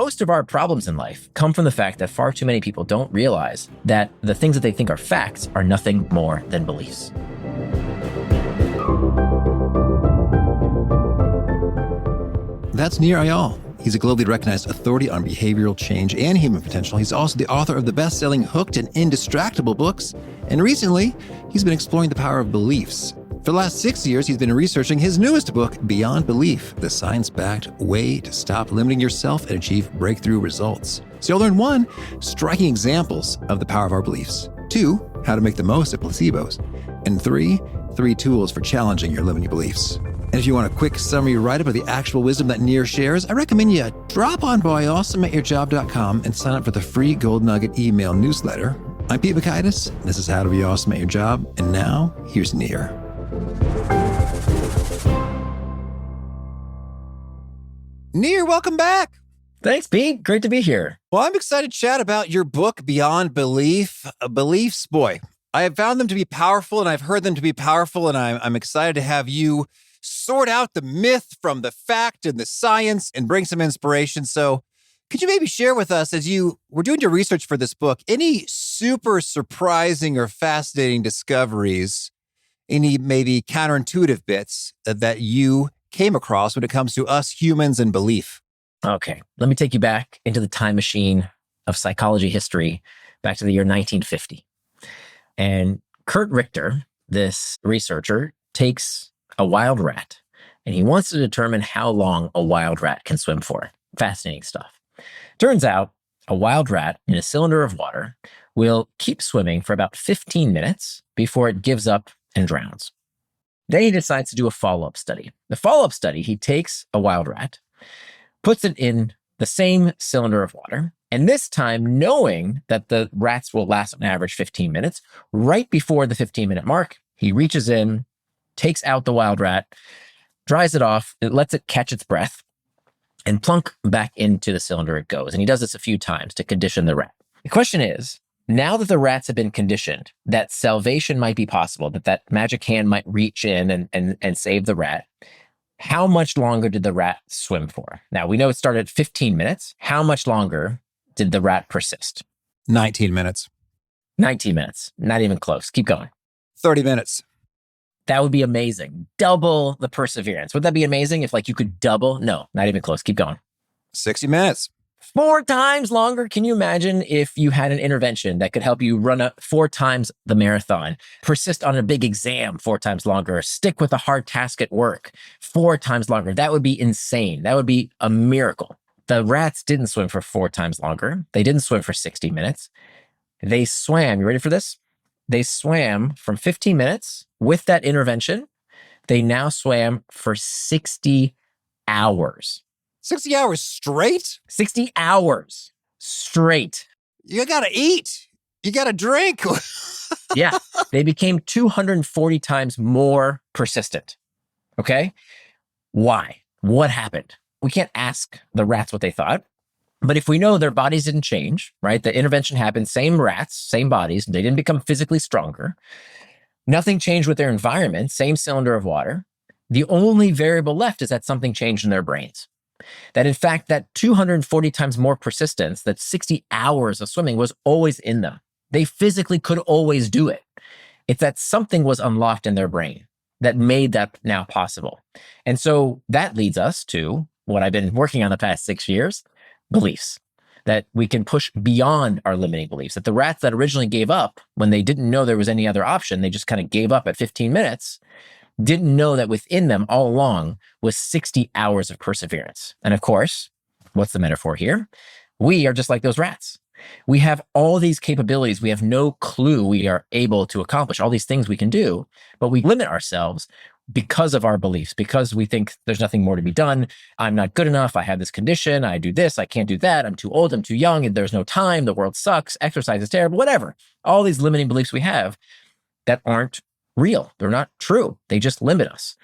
Most of our problems in life come from the fact that far too many people don't realize that the things that they think are facts are nothing more than beliefs. That's Nir Eyal. He's a globally recognized authority on behavioral change and human potential. He's also the author of the best-selling Hooked and Indistractable books. And recently, he's been exploring the power of beliefs. For the last 6 years, he's been researching his newest book, Beyond Belief, the science-backed way to stop limiting yourself and achieve breakthrough results. So you'll learn 1, striking examples of the power of our beliefs. 2, how to make the most of placebos. And 3 tools for challenging your limiting beliefs. And if you want a quick summary write-up of the actual wisdom that Nir shares, I recommend you drop on by awesomeatyourjob.com and sign up for the free Gold Nugget email newsletter. I'm Pete Bakaitis. This is How to Be Awesome at Your Job. And now, here's Nir. Nir, welcome back. Thanks, Pete. Great to be here. Well, I'm excited to chat about your book, Beyond Belief. Beliefs, boy, I have found them to be powerful, and I've heard them to be powerful, and I'm excited to have you sort out the myth from the fact and the science and bring some inspiration. So could you maybe share with us, as you were doing your research for this book, any super surprising or fascinating discoveries, any maybe counterintuitive bits that you came across when it comes to us humans and belief? Okay, let me take you back into the time machine of psychology history, back to the year 1950. And Kurt Richter, this researcher, takes a wild rat, and he wants to determine how long a wild rat can swim for. Fascinating stuff. Turns out a wild rat in a cylinder of water will keep swimming for about 15 minutes before it gives up and drowns. Then he decides to do a follow-up study. The follow-up study, he takes a wild rat, puts it in the same cylinder of water, and this time, knowing that the rats will last on average 15 minutes, right before the 15-minute mark, he reaches in, takes out the wild rat, dries it off, it lets it catch its breath, and plunk back into the cylinder it goes. And he does this a few times to condition the rat. The question is, now that the rats have been conditioned that salvation might be possible, that magic hand might reach in and save the rat, how much longer did the rat swim for? Now, we know it started at 15 minutes. How much longer did the rat persist? 19 minutes. 19 minutes. Not even close. Keep going. 30 minutes. That would be amazing. Double the perseverance. Would that be amazing if you could double? No, not even close. Keep going. 60 minutes. 4 times longer. Can you imagine if you had an intervention that could help you run 4 times the marathon, persist on a big exam 4 times longer, stick with a hard task at work 4 times longer? That would be insane. That would be a miracle. The rats didn't swim for 4 times longer. They didn't swim for 60 minutes. They swam. You ready for this? They swam from 15 minutes with that intervention. They now swam for 60 hours. 60 hours straight? 60 hours straight. You got to eat. You got to drink. Yeah. They became 240 times more persistent. Okay. Why? What happened? We can't ask the rats what they thought. But if we know their bodies didn't change, right? The intervention happened, same rats, same bodies. They didn't become physically stronger. Nothing changed with their environment, same cylinder of water. The only variable left is that something changed in their brains. That in fact, that 240 times more persistence, that 60 hours of swimming was always in them. They physically could always do it. It's that something was unlocked in their brain that made that now possible. And so that leads us to what I've been working on the past 6 years, beliefs. That we can push beyond our limiting beliefs. That the rats that originally gave up when they didn't know there was any other option, they just kind of gave up at 15 minutes, didn't know that within them all along was 60 hours of perseverance. And of course, what's the metaphor here? We are just like those rats. We have all these capabilities. We have no clue we are able to accomplish all these things we can do, but we limit ourselves because of our beliefs, because we think there's nothing more to be done. I'm not good enough. I have this condition. I do this. I can't do that. I'm too old. I'm too young. And there's no time. The world sucks. Exercise is terrible, whatever. All these limiting beliefs we have that aren't real. They're not true. They just limit us.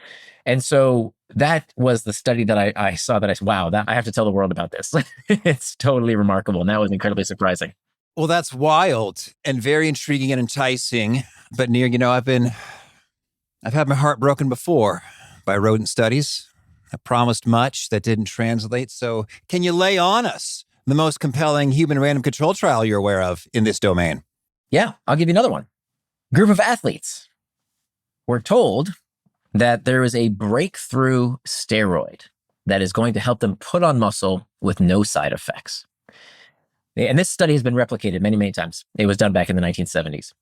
And so that was the study that I saw that I said, wow, I have to tell the world about this. It's totally remarkable. And that was incredibly surprising. Well, that's wild and very intriguing and enticing. But Nir, I've had my heart broken before by rodent studies. I promised much that didn't translate. So can you lay on us the most compelling human random control trial you're aware of in this domain? Yeah, I'll give you another one. Group of athletes were told that there is a breakthrough steroid that is going to help them put on muscle with no side effects. And this study has been replicated many, many times. It was done back in the 1970s.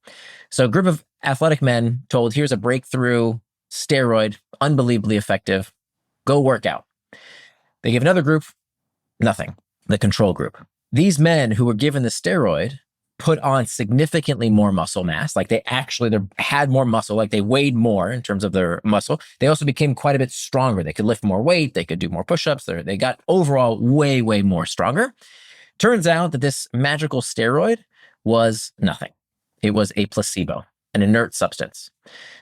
So a group of athletic men told, here's a breakthrough steroid, unbelievably effective. Go work out. They give another group, nothing, the control group. These men who were given the steroid put on significantly more muscle mass, like they had more muscle, like they weighed more in terms of their muscle. They also became quite a bit stronger. They could lift more weight. They could do more push-ups. They got overall way, way more stronger. Turns out that this magical steroid was nothing. It was a placebo, an inert substance.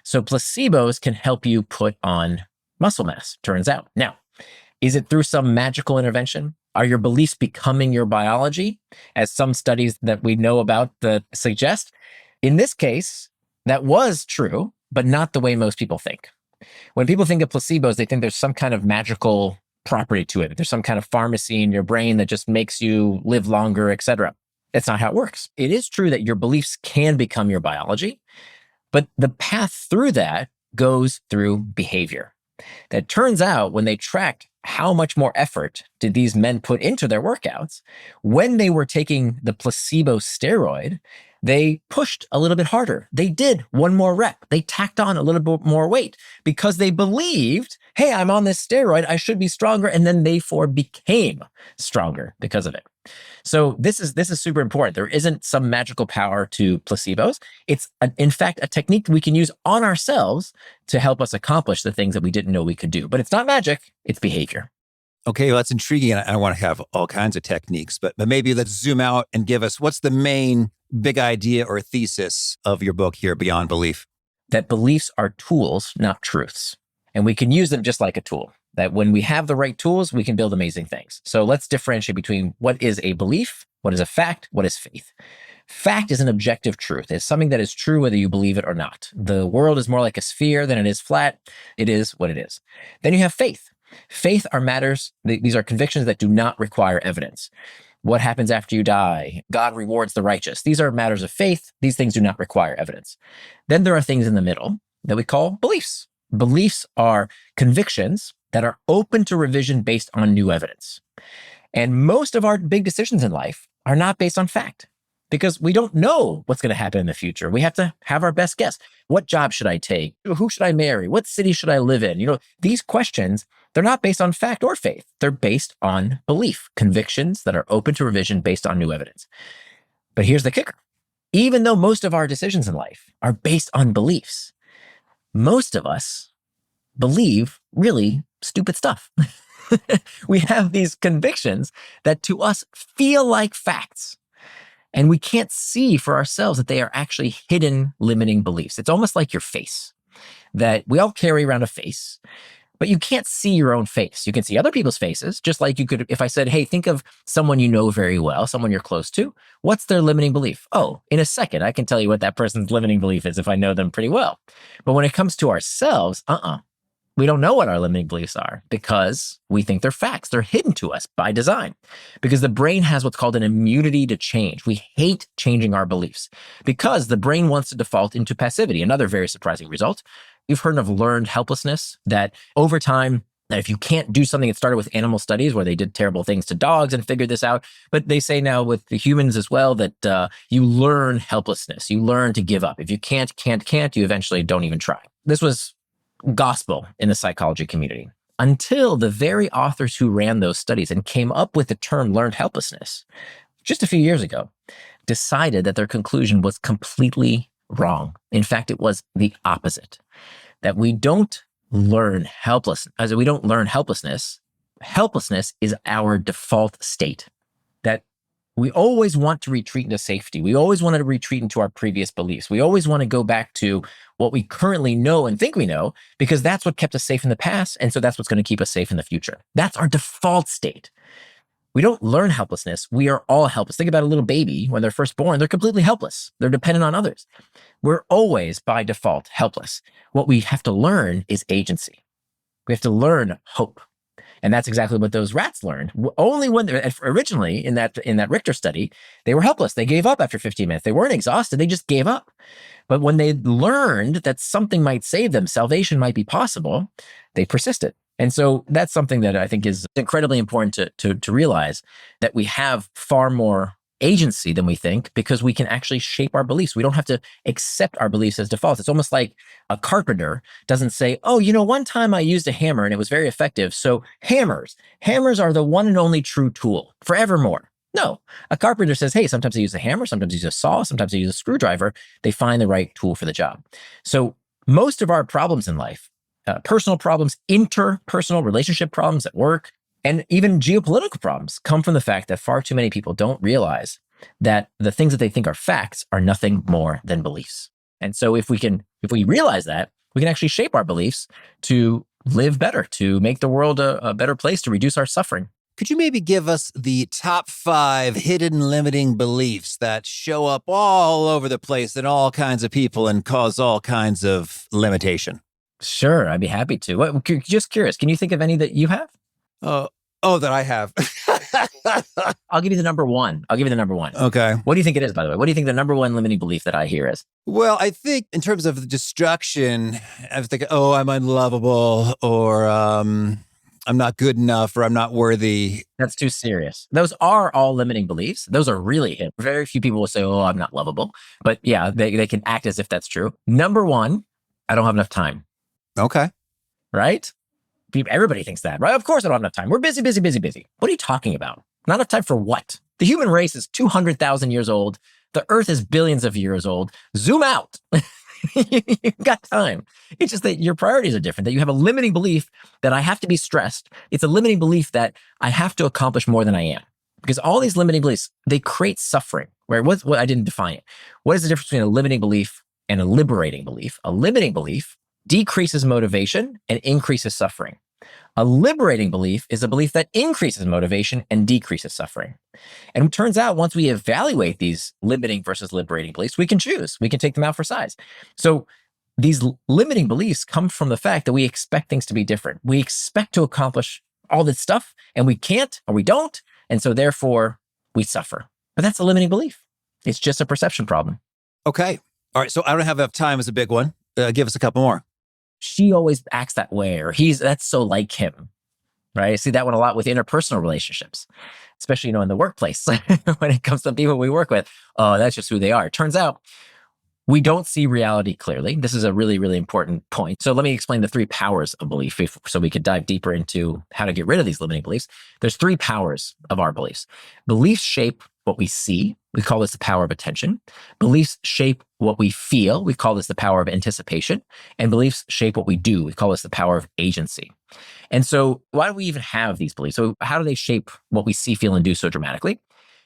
So placebos can help you put on muscle mass, turns out. Now, is it through some magical intervention? Are your beliefs becoming your biology, as some studies that we know about that suggest? In this case, that was true, but not the way most people think. When people think of placebos, they think there's some kind of magical property to it. There's some kind of pharmacy in your brain that just makes you live longer, etc. That's not how it works. It is true that your beliefs can become your biology, but the path through that goes through behavior. That turns out when they tracked how much more effort did these men put into their workouts, when they were taking the placebo steroid, they pushed a little bit harder. They did one more rep. They tacked on a little bit more weight because they believed, hey, I'm on this steroid, I should be stronger. And then they therefore became stronger because of it. So this is super important. There isn't some magical power to placebos. It's, in fact, a technique we can use on ourselves to help us accomplish the things that we didn't know we could do. But it's not magic, it's behavior. Okay, well, that's intriguing. I want to have all kinds of techniques, but maybe let's zoom out and give us what's the main big idea or thesis of your book here, Beyond Belief? That beliefs are tools, not truths. And we can use them just like a tool. That when we have the right tools, we can build amazing things. So let's differentiate between what is a belief, what is a fact, what is faith. Fact is an objective truth. It's something that is true whether you believe it or not. The world is more like a sphere than it is flat. It is what it is. Then you have faith. Faith are matters, these are convictions that do not require evidence. What happens after you die? God rewards the righteous. These are matters of faith. These things do not require evidence. Then there are things in the middle that we call beliefs. Beliefs are convictions that are open to revision based on new evidence. And most of our big decisions in life are not based on fact because we don't know what's going to happen in the future. We have to have our best guess. What job should I take? Who should I marry? What city should I live in? These questions, they're not based on fact or faith. They're based on belief, convictions that are open to revision based on new evidence. But here's the kicker. Even though most of our decisions in life are based on beliefs, most of us believe really stupid stuff. We have these convictions that to us feel like facts. And we can't see for ourselves that they are actually hidden limiting beliefs. It's almost like your face, that we all carry around a face, but you can't see your own face. You can see other people's faces, just like you could, if I said, hey, think of someone you know very well, someone you're close to. What's their limiting belief? Oh, in a second, I can tell you what that person's limiting belief is if I know them pretty well. But when it comes to ourselves, we don't know what our limiting beliefs are because we think they're facts. They're hidden to us by design because the brain has what's called an immunity to change. We hate changing our beliefs because the brain wants to default into passivity. Another very surprising result. You've heard of learned helplessness, that over time, that if you can't do something, it started with animal studies where they did terrible things to dogs and figured this out. But they say now with the humans as well that you learn helplessness. You learn to give up. If you can't, you eventually don't even try. This was gospel in the psychology community until the very authors who ran those studies and came up with the term learned helplessness just a few years ago decided that their conclusion was completely wrong. In fact, it was the opposite, that we don't learn helplessness. As we don't learn helplessness, helplessness is our default state, that we always want to retreat into safety. We always want to retreat into our previous beliefs. We always want to go back to what we currently know and think we know because that's what kept us safe in the past. And so that's what's going to keep us safe in the future. That's our default state. We don't learn helplessness. We are all helpless. Think about a little baby when they're first born. They're completely helpless. They're dependent on others. We're always by default helpless. What we have to learn is agency. We have to learn hope. And that's exactly what those rats learned. Only when originally in that Richter study, they were helpless. They gave up after 15 minutes. They weren't exhausted. They just gave up. But when they learned that something might save them, salvation might be possible, they persisted. And so that's something that I think is incredibly important to realize, that we have far more agency than we think, because we can actually shape our beliefs. We don't have to accept our beliefs as defaults. It's almost like a carpenter doesn't say, oh, one time I used a hammer and it was very effective. So hammers are the one and only true tool forevermore. No, a carpenter says, hey, sometimes I use a hammer, sometimes I use a saw, sometimes I use a screwdriver. They find the right tool for the job. So most of our problems in life, personal problems, interpersonal relationship problems at work, and even geopolitical problems, come from the fact that far too many people don't realize that the things that they think are facts are nothing more than beliefs. And so if we realize that, we can actually shape our beliefs to live better, to make the world a better place, to reduce our suffering. Could you maybe give us the top 5 hidden limiting beliefs that show up all over the place in all kinds of people and cause all kinds of limitation? Sure, I'd be happy to. Just curious, can you think of any that you have? That I have. I'll give you the number one. Okay. What do you think it is, by the way? What do you think the number one limiting belief that I hear is? Well, I think in terms of destruction, I was thinking, I'm unlovable, or I'm not good enough, or I'm not worthy. That's too serious. Those are all limiting beliefs. Those are really hit. Very few people will say, I'm not lovable. But yeah, they can act as if that's true. Number one, I don't have enough time. Okay. Right? Everybody thinks that, right? Of course I don't have enough time. We're busy. What are you talking about? Not enough time for what? The human race is 200,000 years old. The earth is billions of years old. Zoom out. You've got time. It's just that your priorities are different, that you have a limiting belief that I have to be stressed. It's a limiting belief that I have to accomplish more than I am. Because all these limiting beliefs, they create suffering. Right? What I didn't define it. What is the difference between a limiting belief and a liberating belief? A limiting belief decreases motivation and increases suffering. A liberating belief is a belief that increases motivation and decreases suffering. And it turns out once we evaluate these limiting versus liberating beliefs, we can choose. We can take them out for size. So these limiting beliefs come from the fact that we expect things to be different. We expect to accomplish all this stuff and we can't, or we don't. And so therefore we suffer. But that's a limiting belief. It's just a perception problem. Okay. All right. So I don't have enough time is a big one. Give us a couple more. She always acts that way, or that's so like him, right? I see that one a lot with interpersonal relationships, especially, in the workplace when it comes to people we work with. Oh, that's just who they are. It turns out we don't see reality clearly. This is a really, really important point. So let me explain the 3 powers of belief so we could dive deeper into how to get rid of these limiting beliefs. There's 3 powers of our beliefs. Beliefs shape what we see. We call this the power of attention. Beliefs shape what we feel. We call this the power of anticipation. And beliefs shape what we do. We call this the power of agency. And so why do we even have these beliefs? So how do they shape what we see, feel, and do so dramatically?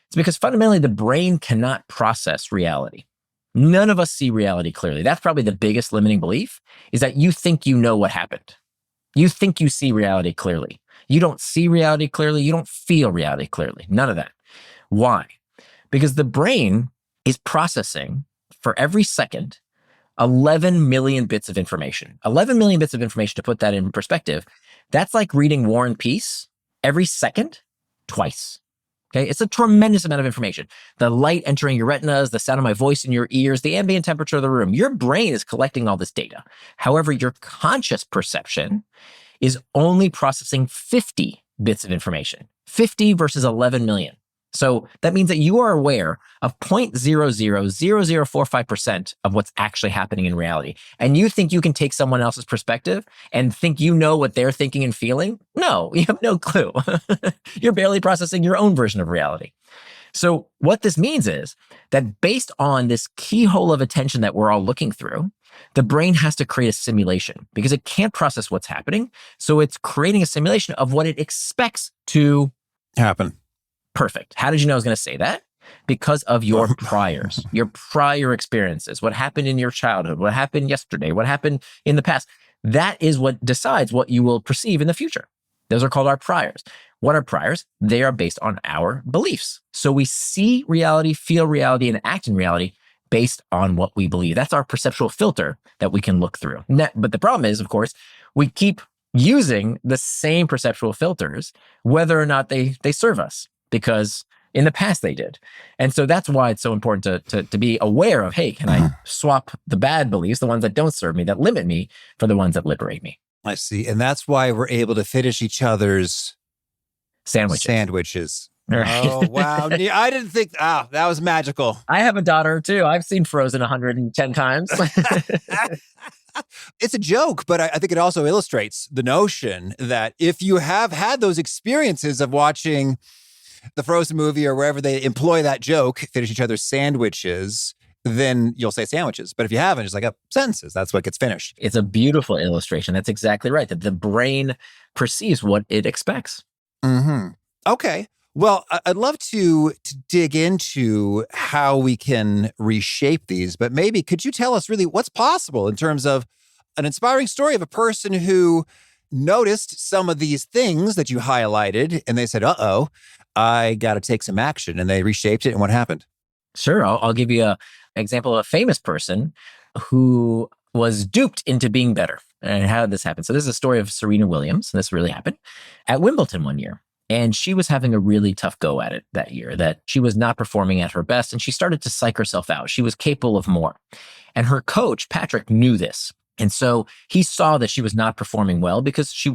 It's because fundamentally the brain cannot process reality. None of us see reality clearly. That's probably the biggest limiting belief, is that you think you know what happened. You think you see reality clearly. You don't see reality clearly. You don't feel reality clearly. None of that. Why? Because the brain is processing for every second 11 million bits of information. 11 million bits of information, to put that in perspective, that's like reading War and Peace every second twice. Okay, it's a tremendous amount of information. The light entering your retinas, the sound of my voice in your ears, the ambient temperature of the room. Your brain is collecting all this data. However, your conscious perception is only processing 50 bits of information. 50 versus 11 million. So that means that you are aware of 0.000045% of what's actually happening in reality. And you think you can take someone else's perspective and think you know what they're thinking and feeling? No, you have no clue. You're barely processing your own version of reality. So what this means is that based on this keyhole of attention that we're all looking through, the brain has to create a simulation because it can't process what's happening. So it's creating a simulation of what it expects to happen. Perfect. How did you know I was going to say that? Because of your priors, your prior experiences, what happened in your childhood, what happened yesterday, what happened in the past. That is what decides what you will perceive in the future. Those are called our priors. What are priors? They are based on our beliefs. So we see reality, feel reality, and act in reality based on what we believe. That's our perceptual filter that we can look through. But the problem is, of course, we keep using the same perceptual filters, whether or not they serve us, because in the past they did. And so that's why it's so important to be aware of, hey, can I swap the bad beliefs, the ones that don't serve me, that limit me, for the ones that liberate me? I see. And that's why we're able to finish each other's sandwiches. Right. Oh, wow. I didn't think, that was magical. I have a daughter too. I've seen Frozen 110 times. It's a joke, but I think it also illustrates the notion that if you have had those experiences of watching the Frozen movie or wherever they employ that joke, finish each other's sandwiches, then you'll say sandwiches. But if you haven't, it's like sentences. That's what gets finished. It's a beautiful illustration. That's exactly right. That the brain perceives what it expects. Mm-hmm. Okay. Well, I'd love to dig into how we can reshape these, but maybe could you tell us really what's possible in terms of an inspiring story of a person who noticed some of these things that you highlighted and they said, I got to take some action, and they reshaped it, and what happened? Sure. I'll give you an example of a famous person who was duped into being better. And how did this happen? So this is a story of Serena Williams, and this really happened at Wimbledon one year. And she was having a really tough go at it that year, that she was not performing at her best, and she started to psych herself out. She was capable of more. And her coach, Patrick, knew this. And so he saw that she was not performing well because she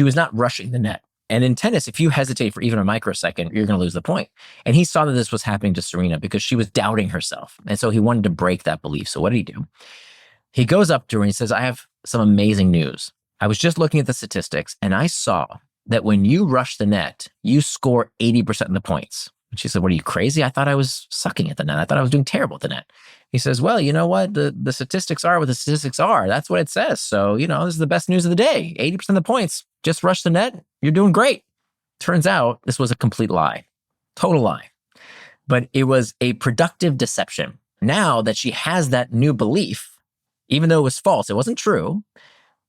was not rushing the net. And in tennis, if you hesitate for even a microsecond, you're going to lose the point. And he saw that this was happening to Serena because she was doubting herself. And so he wanted to break that belief. So what did he do? He goes up to her and he says, I have some amazing news. I was just looking at the statistics and I saw that when you rush the net, you score 80% of the points. And she said, what, are you crazy? I thought I was sucking at the net. I thought I was doing terrible at the net. He says, well, you know what? The statistics are what the statistics are. That's what it says. So, this is the best news of the day. 80% of the points, just rush the net. You're doing great. Turns out this was a complete lie, total lie. But it was a productive deception. Now that she has that new belief, even though it was false, it wasn't true,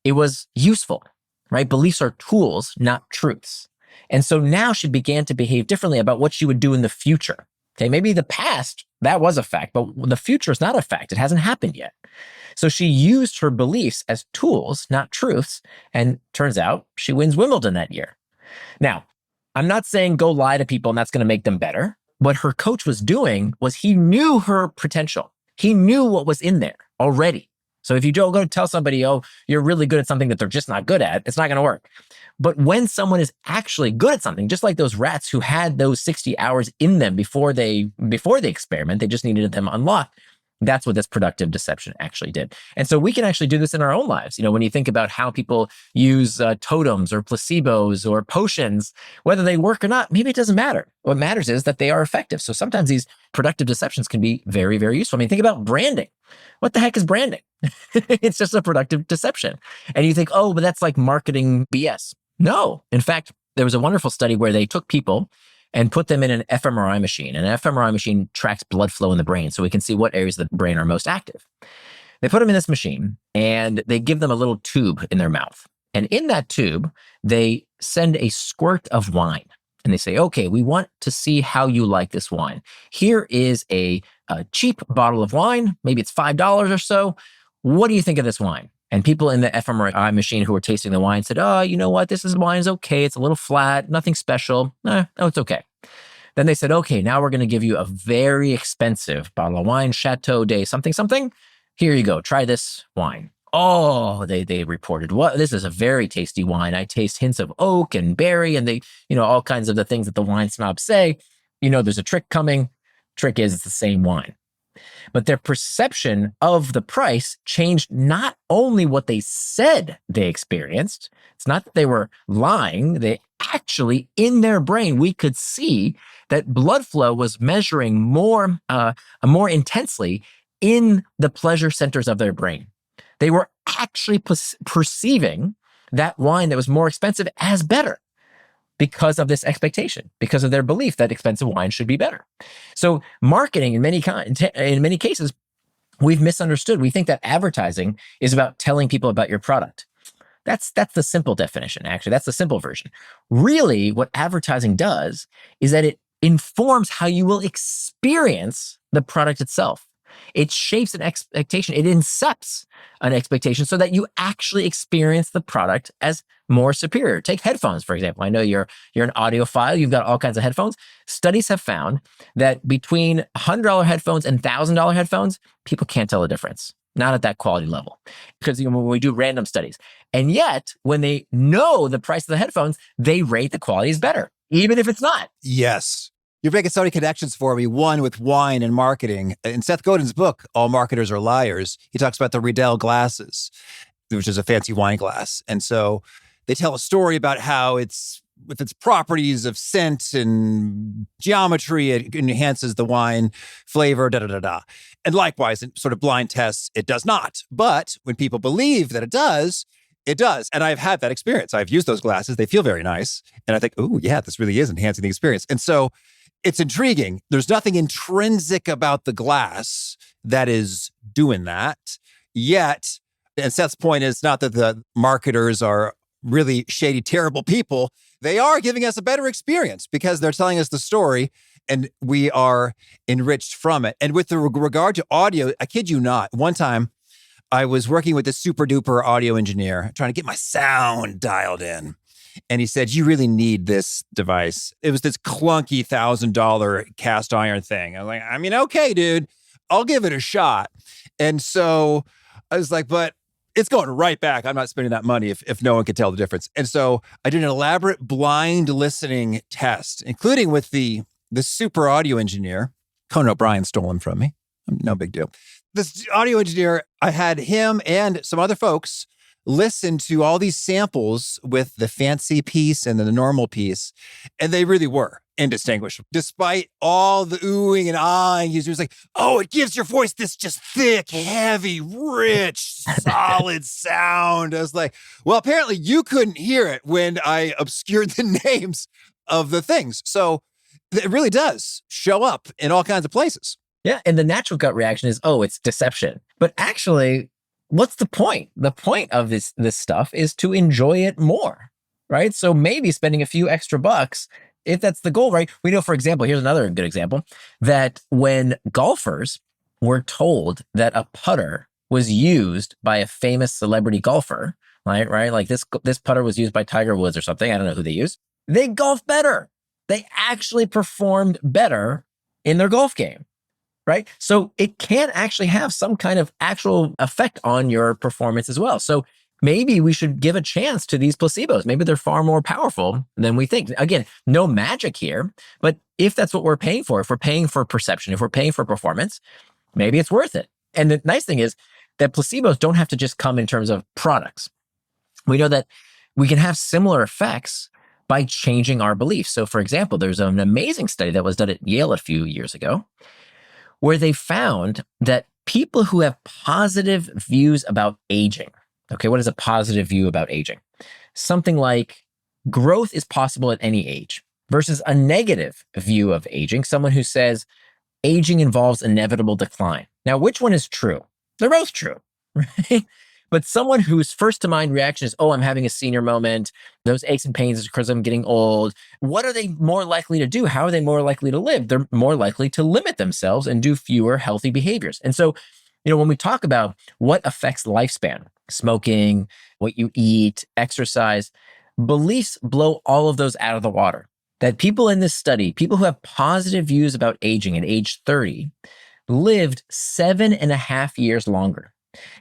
it was useful, right? Beliefs are tools, not truths. And so now she began to behave differently about what she would do in the future. Okay, maybe the past, that was a fact, but the future is not a fact. It hasn't happened yet. So she used her beliefs as tools, not truths. And turns out she wins Wimbledon that year. Now, I'm not saying go lie to people and that's going to make them better. What her coach was doing was he knew her potential. He knew what was in there already. So if you go to tell somebody, oh, you're really good at something that they're just not good at, it's not going to work. But when someone is actually good at something, just like those rats who had those 60 hours in them before they experiment, they just needed them unlocked. That's what this productive deception actually did. And so we can actually do this in our own lives. When you think about how people use totems or placebos or potions, whether they work or not, maybe it doesn't matter. What matters is that they are effective. So sometimes these productive deceptions can be very, very useful. I mean, think about branding. What the heck is branding? It's just a productive deception. And you think, oh, but that's like marketing BS. No. In fact, there was a wonderful study where they took people and put them in an fMRI machine. And an fMRI machine tracks blood flow in the brain so we can see what areas of the brain are most active. They put them in this machine and they give them a little tube in their mouth. And in that tube, they send a squirt of wine. And they say, okay, we want to see how you like this wine. Here is a cheap bottle of wine. Maybe it's $5 or so. What do you think of this wine? And people in the fMRI machine who were tasting the wine said, oh, you know what? This wine is okay. It's a little flat, nothing special. No, it's okay. Then they said, okay, now we're going to give you a very expensive bottle of wine, Chateau de something, something. Here you go. Try this wine. Oh, they reported, what? This is a very tasty wine. I taste hints of oak and berry and all kinds of the things that the wine snobs say. There's a trick coming. Trick is it's the same wine. But their perception of the price changed not only what they said they experienced. It's not that they were lying. They actually, in their brain, we could see that blood flow was measuring more intensely in the pleasure centers of their brain. They were actually perceiving that wine that was more expensive as better because of this expectation, because of their belief that expensive wine should be better. So marketing in many cases, we've misunderstood. We think that advertising is about telling people about your product. That's the simple definition, actually. That's the simple version. Really, what advertising does is that it informs how you will experience the product itself. It shapes an expectation. It incepts an expectation so that you actually experience the product as more superior. Take headphones, for example. I know you're an audiophile. You've got all kinds of headphones. Studies have found that between $100 headphones and $1,000 headphones, people can't tell the difference. Not at that quality level. Because when we do random studies. And yet, when they know the price of the headphones, they rate the quality as better, even if it's not. Yes. You're making so many connections for me. One with wine and marketing. In Seth Godin's book, All Marketers Are Liars, he talks about the Riedel glasses, which is a fancy wine glass. And so they tell a story about how it's, with its properties of scent and geometry, it enhances the wine flavor, da-da-da-da. And likewise, in sort of blind tests, it does not. But when people believe that it does, it does. And I've had that experience. I've used those glasses. They feel very nice. And I think, oh, yeah, this really is enhancing the experience. And so it's intriguing. There's nothing intrinsic about the glass that is doing that. Yet, and Seth's point is not that the marketers are really shady, terrible people. They are giving us a better experience because they're telling us the story and we are enriched from it. And with the regard to audio, I kid you not, one time I was working with this super duper audio engineer trying to get my sound dialed in. And he said, you really need this device. It was this clunky $1,000 cast iron thing. I was like, I mean, okay, dude, I'll give it a shot. And so I was like, but it's going right back. I'm not spending that money if no one can tell the difference. And so I did an elaborate blind listening test, including with the super audio engineer. Conan O'Brien stole him from me. No big deal. This audio engineer, I had him and some other folks listen to all these samples with the fancy piece and the normal piece, and they really were indistinguishable. Despite all the oohing and ahhing, he was like, oh, it gives your voice this just thick, heavy, rich, solid sound. I was like, well, apparently you couldn't hear it when I obscured the names of the things. So it really does show up in all kinds of places. Yeah, and the natural gut reaction is, oh, it's deception. But actually, what's the point? The point of this stuff is to enjoy it more, right? So maybe spending a few extra bucks, if that's the goal, right? We know, for example, here's another good example, that when golfers were told that a putter was used by a famous celebrity golfer, right? Like this putter was used by Tiger Woods or something. I don't know who they used. They golf better. They actually performed better in their golf game. Right? So it can actually have some kind of actual effect on your performance as well. So maybe we should give a chance to these placebos. Maybe they're far more powerful than we think. Again, no magic here, but if that's what we're paying for, if we're paying for perception, if we're paying for performance, maybe it's worth it. And the nice thing is that placebos don't have to just come in terms of products. We know that we can have similar effects by changing our beliefs. So for example, there's an amazing study that was done at Yale a few years ago, where they found that people who have positive views about aging, okay, what is a positive view about aging? Something like growth is possible at any age versus a negative view of aging, someone who says aging involves inevitable decline. Now, which one is true? They're both true, right? But someone whose first to mind reaction is, oh, I'm having a senior moment. Those aches and pains is because I'm getting old. What are they more likely to do? How are they more likely to live? They're more likely to limit themselves and do fewer healthy behaviors. And so, when we talk about what affects lifespan, smoking, what you eat, exercise, beliefs blow all of those out of the water. That people in this study, people who have positive views about aging at age 30, lived 7.5 years longer.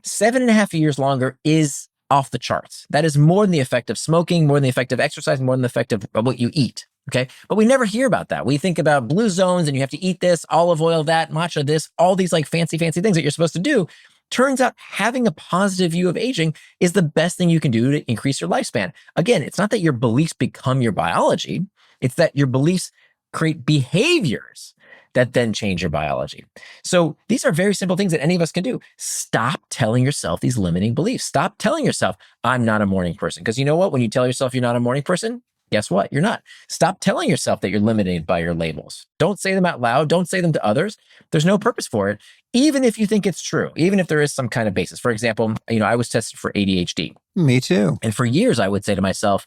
7.5 years longer is off the charts. That is more than the effect of smoking, more than the effect of exercise, more than the effect of what you eat. Okay. But we never hear about that. We think about blue zones and you have to eat this, olive oil, that, matcha, this, all these like fancy things that you're supposed to do. Turns out having a positive view of aging is the best thing you can do to increase your lifespan. Again, it's not that your beliefs become your biology. It's that your beliefs create behaviors that then change your biology. So these are very simple things that any of us can do. Stop telling yourself these limiting beliefs. Stop telling yourself, I'm not a morning person. Because you know what? When you tell yourself you're not a morning person, guess what? You're not. Stop telling yourself that you're limited by your labels. Don't say them out loud. Don't say them to others. There's no purpose for it, even if you think it's true, even if there is some kind of basis. For example, I was tested for ADHD. Me too. And for years, I would say to myself,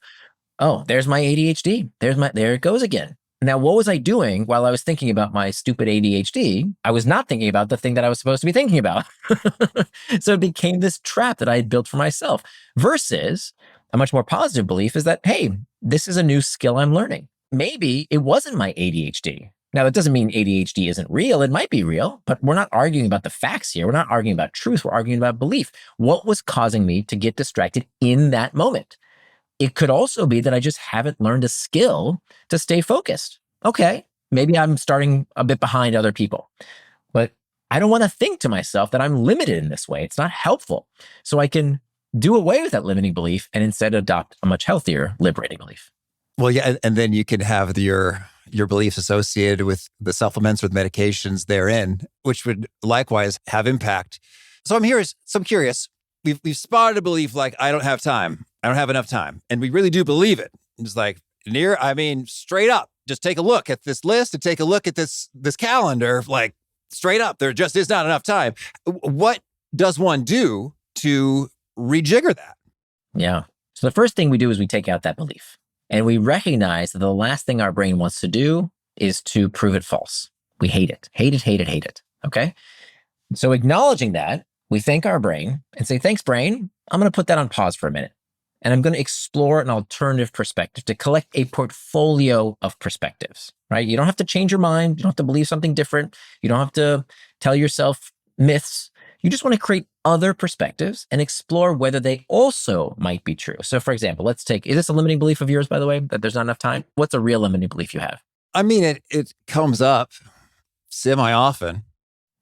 oh, there's my ADHD. There it goes again. Now, what was I doing while I was thinking about my stupid ADHD? I was not thinking about the thing that I was supposed to be thinking about. So it became this trap that I had built for myself versus a much more positive belief is that, hey, this is a new skill I'm learning. Maybe it wasn't my ADHD. Now, that doesn't mean ADHD isn't real. It might be real, but we're not arguing about the facts here. We're not arguing about truth. We're arguing about belief. What was causing me to get distracted in that moment? It could also be that I just haven't learned a skill to stay focused. Okay, maybe I'm starting a bit behind other people, but I don't want to think to myself that I'm limited in this way. It's not helpful. So I can do away with that limiting belief and instead adopt a much healthier, liberating belief. Well, yeah, and then you can have your beliefs associated with the supplements or the medications therein, which would likewise have impact. So I'm curious. We've spotted a belief like, I don't have time. I don't have enough time. And we really do believe it. It's like, Nir, I mean, straight up, just take a look at this list and take a look at this calendar, like straight up, there just is not enough time. What does one do to rejigger that? Yeah. So the first thing we do is we take out that belief and we recognize that the last thing our brain wants to do is to prove it false. We hate it, hate it, hate it, hate it. Okay. So acknowledging that, we thank our brain and say, thanks, brain. I'm going to put that on pause for a minute. And I'm going to explore an alternative perspective to collect a portfolio of perspectives, right? You don't have to change your mind. You don't have to believe something different. You don't have to tell yourself myths. You just want to create other perspectives and explore whether they also might be true. So for example, let's take, is this a limiting belief of yours, by the way, that there's not enough time? What's a real limiting belief you have? I mean, it comes up semi-often.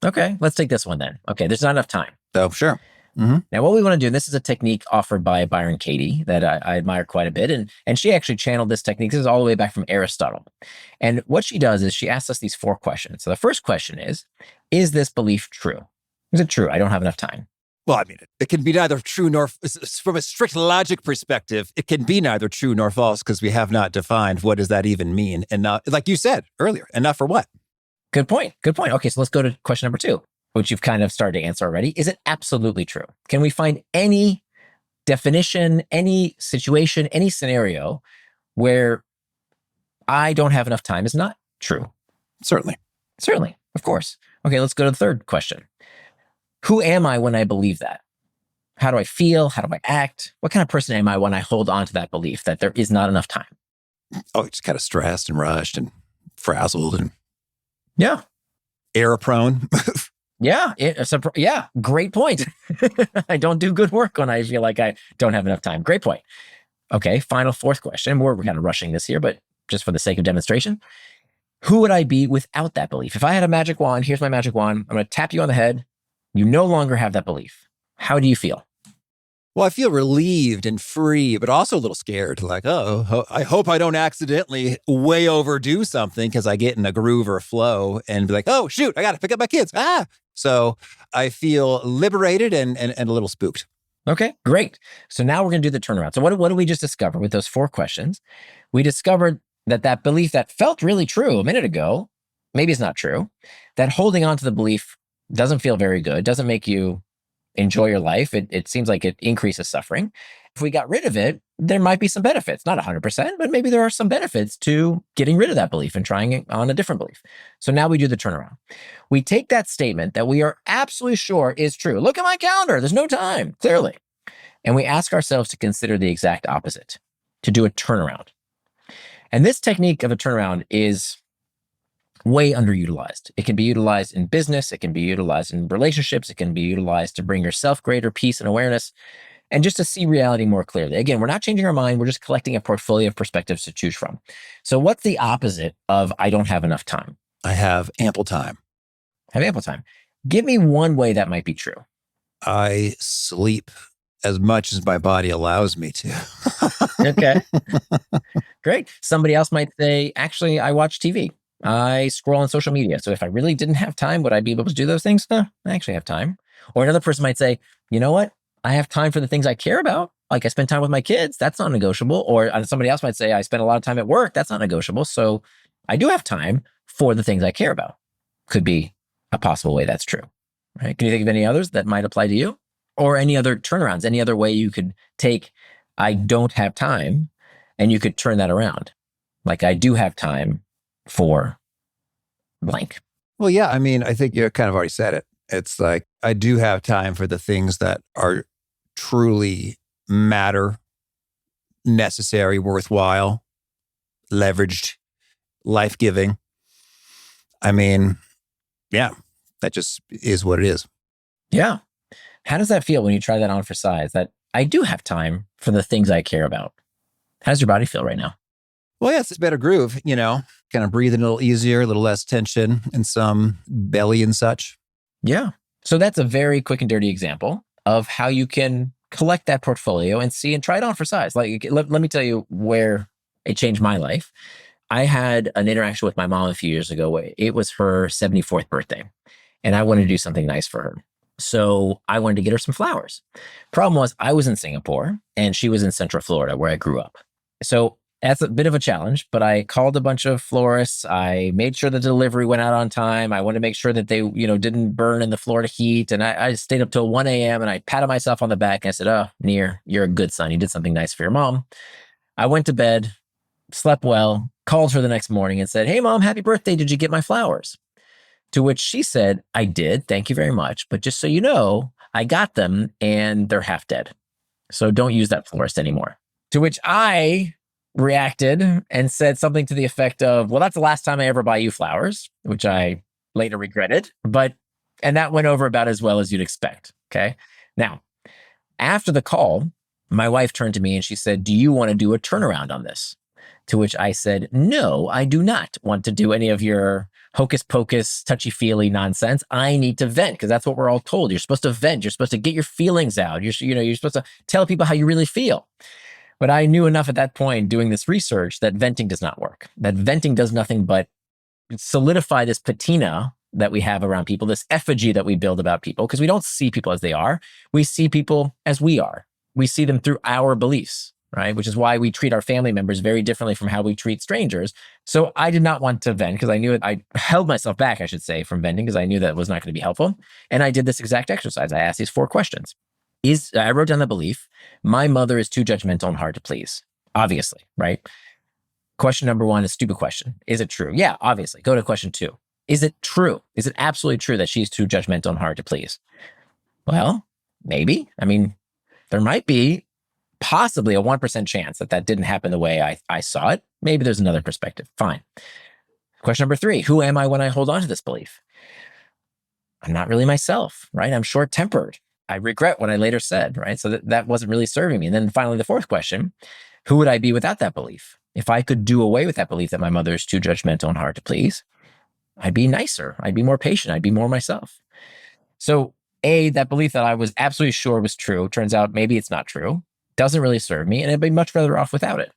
Okay, let's take this one then. Okay, there's not enough time. Oh, sure. Mm-hmm. Now, what we want to do, and this is a technique offered by Byron Katie that I admire quite a bit, and she actually channeled this technique. This is all the way back from Aristotle. And what she does is she asks us these 4 questions. So the first question is this belief true? Is it true? I don't have enough time. Well, I mean, it can be neither true nor, from a strict logic perspective, it can be neither true nor false because we have not defined what does that even mean. And not, like you said earlier, enough for what? Good point. Good point. Okay, so let's go to question number 2. Which you've kind of started to answer already. Is it absolutely true? Can we find any definition, any situation, any scenario where I don't have enough time is not true? Certainly. Certainly, of course. Okay, let's go to the third question. Who am I when I believe that? How do I feel? How do I act? What kind of person am I when I hold on to that belief that there is not enough time? Oh, just kind of stressed and rushed and frazzled and yeah, error prone. Yeah, great point. I don't do good work when I feel like I don't have enough time. Great point. Okay, final 4th question. We're kind of rushing this here, but just for the sake of demonstration. Who would I be without that belief? If I had a magic wand, here's my magic wand. I'm going to tap you on the head. You no longer have that belief. How do you feel? Well, I feel relieved and free, but also a little scared. Like, oh, I hope I don't accidentally way overdo something because I get in a groove or a flow and be like, oh, shoot, I got to pick up my kids. So I feel liberated and a little spooked. Okay, great. So now we're going to do the turnaround. So what did we just discover with those 4 questions? We discovered that belief that felt really true a minute ago, maybe it's not true, that holding on to the belief doesn't feel very good, doesn't make you enjoy your life. It seems like it increases suffering. If we got rid of it, there might be some benefits, not 100%, but maybe there are some benefits to getting rid of that belief and trying it on a different belief. So now we do the turnaround. We take that statement that we are absolutely sure is true. Look at my calendar. There's no time, clearly. And we ask ourselves to consider the exact opposite, to do a turnaround. And this technique of a turnaround is way underutilized. It can be utilized in business. It can be utilized in relationships. It can be utilized to bring yourself greater peace and awareness and just to see reality more clearly. Again, we're not changing our mind. We're just collecting a portfolio of perspectives to choose from. So what's the opposite of I don't have enough time? I have ample time. Have ample time. Give me one way that might be true. I sleep as much as my body allows me to. Okay. Great. Somebody else might say, actually, I watch TV. I scroll on social media. So if I really didn't have time, would I be able to do those things? No, I actually have time. Or another person might say, you know what? I have time for the things I care about. Like I spend time with my kids. That's not negotiable. Or somebody else might say, I spend a lot of time at work. That's not negotiable. So I do have time for the things I care about. Could be a possible way that's true. Right? Can you think of any others that might apply to you? Or any other turnarounds, any other way you could take, I don't have time, and you could turn that around. Like I do have time, for blank. Well, yeah, I mean, I think you kind of already said it. It's like, I do have time for the things that are truly matter, necessary, worthwhile, leveraged, life-giving. I mean, yeah, that just is what it is. Yeah. How does that feel when you try that on for size? That I do have time for the things I care about. How does your body feel right now? Well, yeah, it's a better groove, kind of breathing a little easier, a little less tension and some belly and such. Yeah. So that's a very quick and dirty example of how you can collect that portfolio and see and try it on for size. Like, let me tell you where it changed my life. I had an interaction with my mom a few years ago. It was her 74th birthday, and I wanted to do something nice for her. So I wanted to get her some flowers. Problem was, I was in Singapore and she was in Central Florida, where I grew up. So that's a bit of a challenge, but I called a bunch of florists. I made sure the delivery went out on time. I wanted to make sure that they, didn't burn in the Florida heat. And I stayed up till 1 a.m. and I patted myself on the back and I said, "Oh, Nir, you're a good son. You did something nice for your mom." I went to bed, slept well, called her the next morning and said, "Hey, Mom, happy birthday. Did you get my flowers?" To which she said, "I did. Thank you very much. But just so you know, I got them and they're half dead. So don't use that florist anymore." To which I reacted and said something to the effect of, "Well, that's the last time I ever buy you flowers," which I later regretted. And that went over about as well as you'd expect. Okay. Now, after the call, my wife turned to me and she said, "Do you want to do a turnaround on this?" To which I said, "No, I do not want to do any of your hocus pocus, touchy feely nonsense. I need to vent, because that's what we're all told. You're supposed to vent. You're supposed to get your feelings out. You're supposed to tell people how you really feel." But I knew enough at that point doing this research that venting does not work. That venting does nothing but solidify this patina that we have around people, this effigy that we build about people, because we don't see people as they are. We see people as we are. We see them through our beliefs, right? Which is why we treat our family members very differently from how we treat strangers. So I did not want to vent because I knew it. I held myself back, I should say, from venting because I knew that was not going to be helpful. And I did this exact exercise. I asked these 4 questions. I wrote down the belief, my mother is too judgmental and hard to please. Obviously, right? Question number 1 is a stupid question. Is it true? Yeah, obviously. Go to question 2. Is it true? Is it absolutely true that she's too judgmental and hard to please? Well, maybe. I mean, there might be possibly a 1% chance that didn't happen the way I saw it. Maybe there's another perspective. Fine. Question number 3, who am I when I hold on to this belief? I'm not really myself, right? I'm short-tempered. I regret what I later said, right? So that wasn't really serving me. And then finally, the 4th question, who would I be without that belief? If I could do away with that belief that my mother is too judgmental and hard to please, I'd be nicer. I'd be more patient. I'd be more myself. So that belief that I was absolutely sure was true, turns out maybe it's not true, doesn't really serve me, and I'd be much better off without it.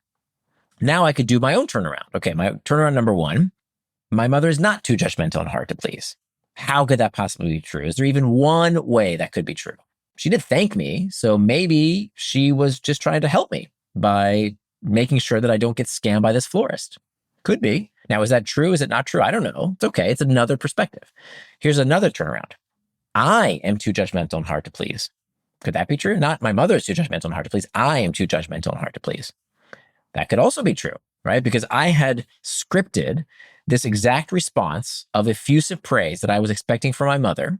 Now I could do my own turnaround. Okay, my turnaround number 1, my mother is not too judgmental and hard to please. How could that possibly be true? Is there even one way that could be true? She did thank me, so maybe she was just trying to help me by making sure that I don't get scammed by this florist. Could be. Now, is that true? Is it not true? I don't know. It's okay. It's another perspective. Here's another turnaround. I am too judgmental and hard to please. Could that be true? Not my mother is too judgmental and hard to please. I am too judgmental and hard to please. That could also be true, right? Because I had scripted this exact response of effusive praise that I was expecting from my mother.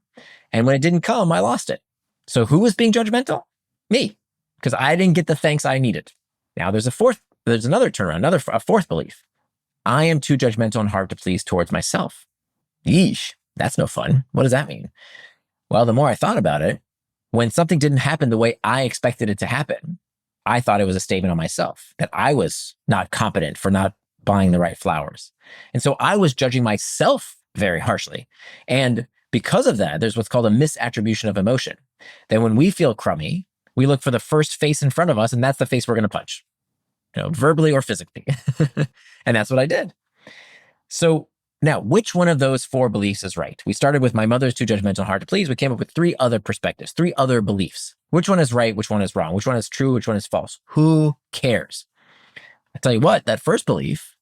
And when it didn't come, I lost it. So who was being judgmental? Me, because I didn't get the thanks I needed. Now there's another turnaround, a 4th belief. I am too judgmental and hard to please towards myself. Yeesh, that's no fun. What does that mean? Well, the more I thought about it, when something didn't happen the way I expected it to happen, I thought it was a statement on myself, that I was not competent for not buying the right flowers. And so I was judging myself very harshly. And because of that, there's what's called a misattribution of emotion. That when we feel crummy, we look for the first face in front of us, and that's the face we're going to punch, verbally or physically. And that's what I did. So now, which one of those 4 beliefs is right? We started with my mother is too judgmental and hard to please. We came up with 3 other perspectives, 3 other beliefs. Which one is right? Which one is wrong? Which one is true? Which one is false? Who cares? I tell you what, that first belief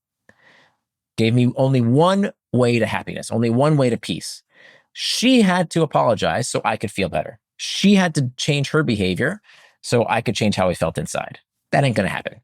gave me only one way to happiness, only one way to peace. She had to apologize so I could feel better. She had to change her behavior so I could change how I felt inside. That ain't going to happen,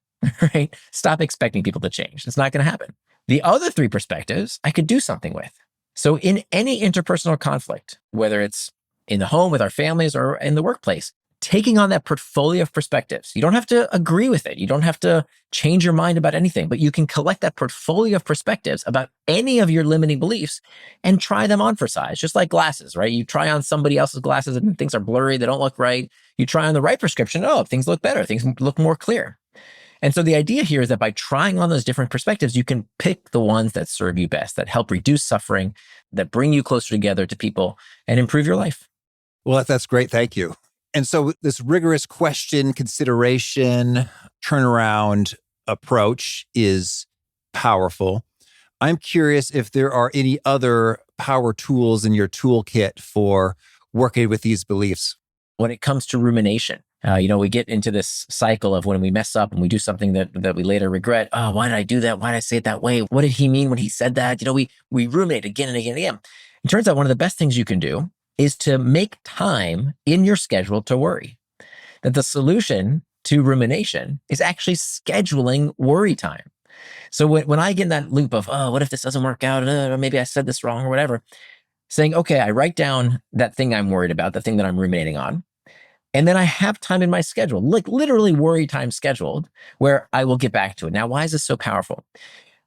right? Stop expecting people to change. It's not going to happen. The other three perspectives I could do something with. So in any interpersonal conflict, whether it's in the home with our families or in the workplace, taking on that portfolio of perspectives. You don't have to agree with it. You don't have to change your mind about anything, but you can collect that portfolio of perspectives about any of your limiting beliefs and try them on for size, just like glasses, right? You try on somebody else's glasses and things are blurry. They don't look right. You try on the right prescription. Oh, things look better. Things look more clear. And so the idea here is that by trying on those different perspectives, you can pick the ones that serve you best, that help reduce suffering, that bring you closer together to people and improve your life. Well, that's great. Thank you. And so this rigorous question, consideration, turnaround approach is powerful. I'm curious if there are any other power tools in your toolkit for working with these beliefs. When it comes to rumination, we get into this cycle of when we mess up and we do something that we later regret. Oh, why did I do that? Why did I say it that way? What did he mean when he said that? We ruminate again and again and again. It turns out one of the best things you can do is to make time in your schedule to worry. That the solution to rumination is actually scheduling worry time. So when I get in that loop of, oh, what if this doesn't work out? Or maybe I said this wrong or whatever, saying, okay, I write down that thing I'm worried about, the thing that I'm ruminating on. And then I have time in my schedule, like literally worry time scheduled, where I will get back to it. Now, why is this so powerful?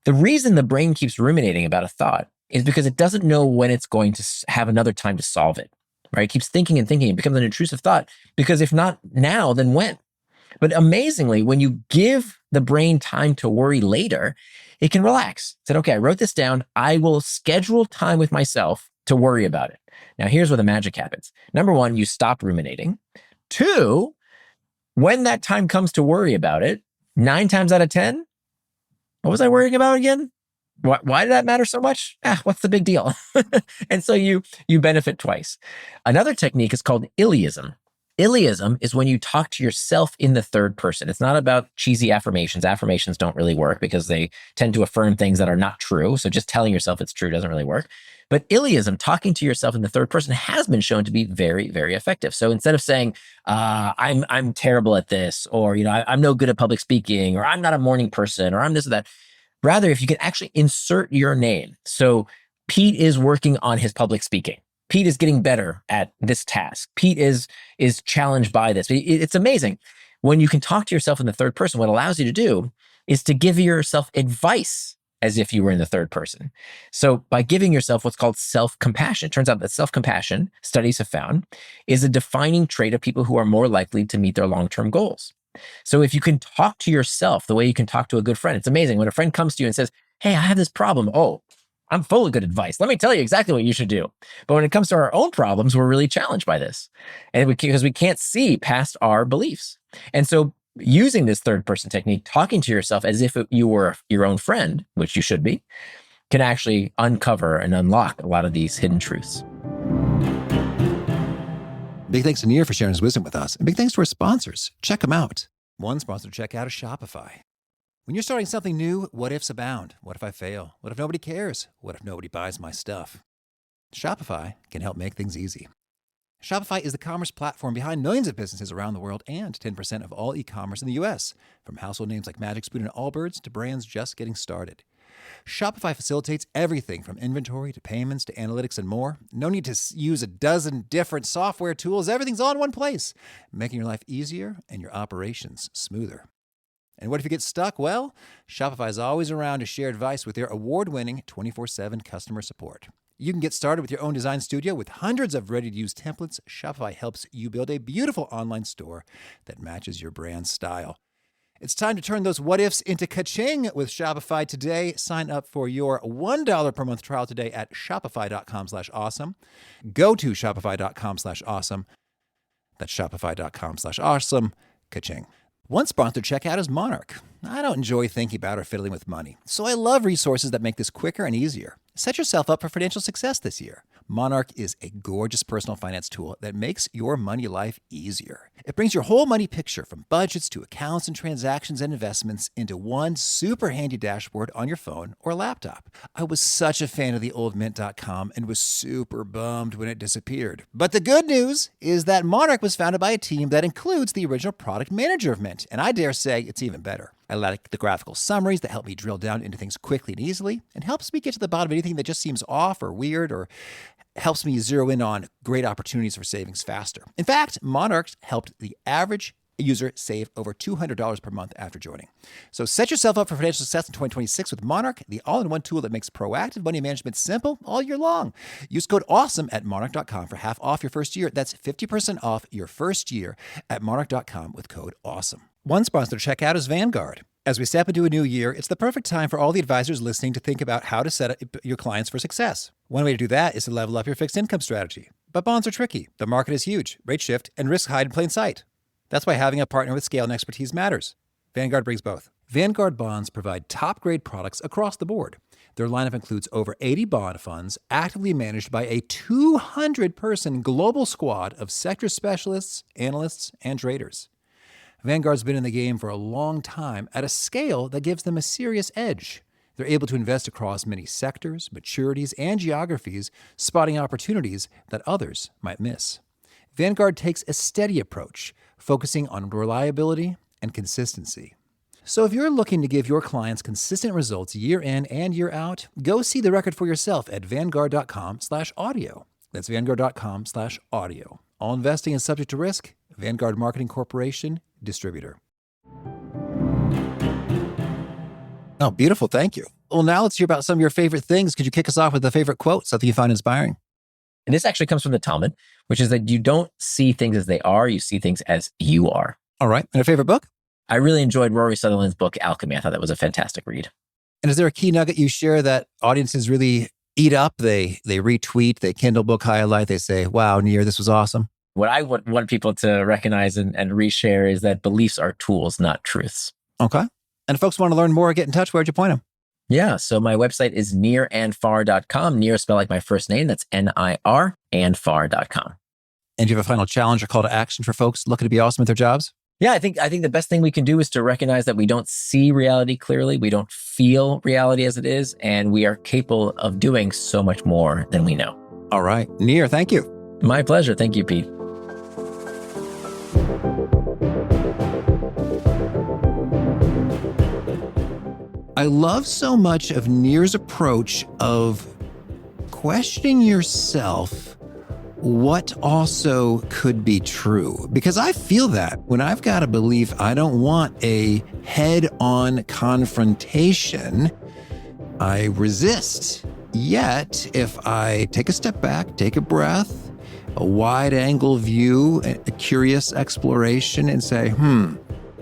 The reason the brain keeps ruminating about a thought is because it doesn't know when it's going to have another time to solve it, right? It keeps thinking and thinking. It becomes an intrusive thought because if not now, then when? But amazingly, when you give the brain time to worry later, it can relax. It said, okay, I wrote this down. I will schedule time with myself to worry about it. Now, here's where the magic happens. Number one, you stop ruminating. Two, when that time comes to worry about it, 9 times out of 10, what was I worrying about again? Why did that matter so much? What's the big deal? And so you benefit twice. Another technique is called Iliism. Iliism is when you talk to yourself in the third person. It's not about cheesy affirmations. Affirmations don't really work because they tend to affirm things that are not true. So just telling yourself it's true doesn't really work. But Iliism, talking to yourself in the third person, has been shown to be very, very effective. So instead of saying, I'm terrible at this, or I'm no good at public speaking, or I'm not a morning person, or I'm this or that, rather, if you can actually insert your name. So Pete is working on his public speaking. Pete is getting better at this task. Pete is challenged by this. It's amazing. When you can talk to yourself in the third person, what it allows you to do is to give yourself advice as if you were in the third person. So by giving yourself what's called self-compassion, it turns out that self-compassion, studies have found, is a defining trait of people who are more likely to meet their long-term goals. So if you can talk to yourself the way you can talk to a good friend, it's amazing. When a friend comes to you and says, hey, I have this problem. Oh, I'm full of good advice. Let me tell you exactly what you should do. But when it comes to our own problems, we're really challenged by this. And because we can't see past our beliefs. And so using this third person technique, talking to yourself as if you were your own friend, which you should be, can actually uncover and unlock a lot of these hidden truths. Big thanks to Nir for sharing his wisdom with us. And big thanks to our sponsors. Check them out. One sponsor to check out is Shopify. When you're starting something new, what ifs abound. What if I fail? What if nobody cares? What if nobody buys my stuff? Shopify can help make things easy. Shopify is the commerce platform behind millions of businesses around the world and 10% of all e-commerce in the U.S., from household names like Magic Spoon and Allbirds to brands just getting started. Shopify facilitates everything from inventory to payments to analytics and more. No need to use a dozen different software tools. Everything's all in one place, making your life easier and your operations smoother. And what if you get stuck? Well, Shopify is always around to share advice with their award-winning 24/7 customer support. You can get started with your own design studio with hundreds of ready-to-use templates. Shopify helps you build a beautiful online store that matches your brand style. It's time to turn those what-ifs into ka-ching with Shopify today. Sign up for your $1 per month trial today at shopify.com/awesome. Go to shopify.com/awesome. That's shopify.com/awesome. Ka-ching. One sponsored checkout is Monarch. I don't enjoy thinking about or fiddling with money, so I love resources that make this quicker and easier. Set yourself up for financial success this year. Monarch is a gorgeous personal finance tool that makes your money life easier. It brings your whole money picture from budgets to accounts and transactions and investments into one super handy dashboard on your phone or laptop. I was such a fan of the old Mint.com and was super bummed when it disappeared. But the good news is that Monarch was founded by a team that includes the original product manager of Mint, and I dare say it's even better. I like the graphical summaries that help me drill down into things quickly and easily, and helps me get to the bottom of anything that just seems off or weird, or helps me zero in on great opportunities for savings faster. In fact, Monarch helped the average user save over $200 per month after joining. So set yourself up for financial success in 2026 with Monarch, the all-in-one tool that makes proactive money management simple all year long. Use code AWESOME at monarch.com for half off your first year. That's 50% off your first year at monarch.com with code AWESOME. One sponsor to check out is Vanguard. As we step into a new year, it's the perfect time for all the advisors listening to think about how to set up your clients for success. One way to do that is to level up your fixed income strategy. But bonds are tricky. The market is huge, rates shift, and risks hide in plain sight. That's why having a partner with scale and expertise matters. Vanguard brings both. Vanguard bonds provide top-grade products across the board. Their lineup includes over 80 bond funds actively managed by a 200-person global squad of sector specialists, analysts, and traders. Vanguard's been in the game for a long time at a scale that gives them a serious edge. They're able to invest across many sectors, maturities, and geographies, spotting opportunities that others might miss. Vanguard takes a steady approach, focusing on reliability and consistency. So if you're looking to give your clients consistent results year in and year out, go see the record for yourself at vanguard.com/audio. That's vanguard.com/audio. All investing is subject to risk. Vanguard Marketing Corporation, distributor. Oh, beautiful. Thank you. Well, now let's hear about some of your favorite things. Could you kick us off with a favorite quote, something you find inspiring? And this actually comes from the Talmud, which is that you don't see things as they are, you see things as you are. All right. And a favorite book? I really enjoyed Rory Sutherland's book, Alchemy. I thought that was a fantastic read. And is there a key nugget you share that audiences really eat up? They retweet, they Kindle book highlight, they say, wow, Nir, this was awesome. What I want people to recognize and reshare is that beliefs are tools, not truths. Okay. And if folks want to learn more or get in touch, where'd you point them? Yeah. So my website is nirandfar.com. Nir spelled like my first name. That's Nir and far.com. And do you have a final challenge or call to action for folks looking to be awesome at their jobs? Yeah, I think the best thing we can do is to recognize that we don't see reality clearly. We don't feel reality as it is. And we are capable of doing so much more than we know. All right. Nir, thank you. My pleasure. Thank you, Pete. I love so much of Nir's approach of questioning yourself what also could be true. Because I feel that when I've got a belief, I don't want a head-on confrontation, I resist. Yet, if I take a step back, take a breath, a wide-angle view, a curious exploration, and say,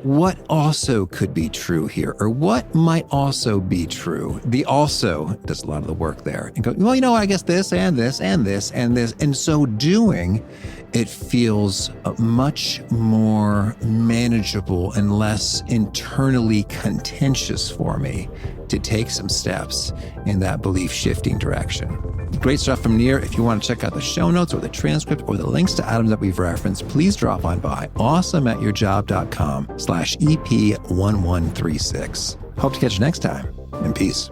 what also could be true here? Or what might also be true? The also does a lot of the work there. And go, well, I guess this and this and this and this. And so doing, it feels much more manageable and less internally contentious for me to take some steps in that belief shifting direction. Great stuff from Nir. If you want to check out the show notes or the transcript or the links to items that we've referenced, please drop on by awesomeatyourjob.com/EP1136. Hope to catch you next time, and peace.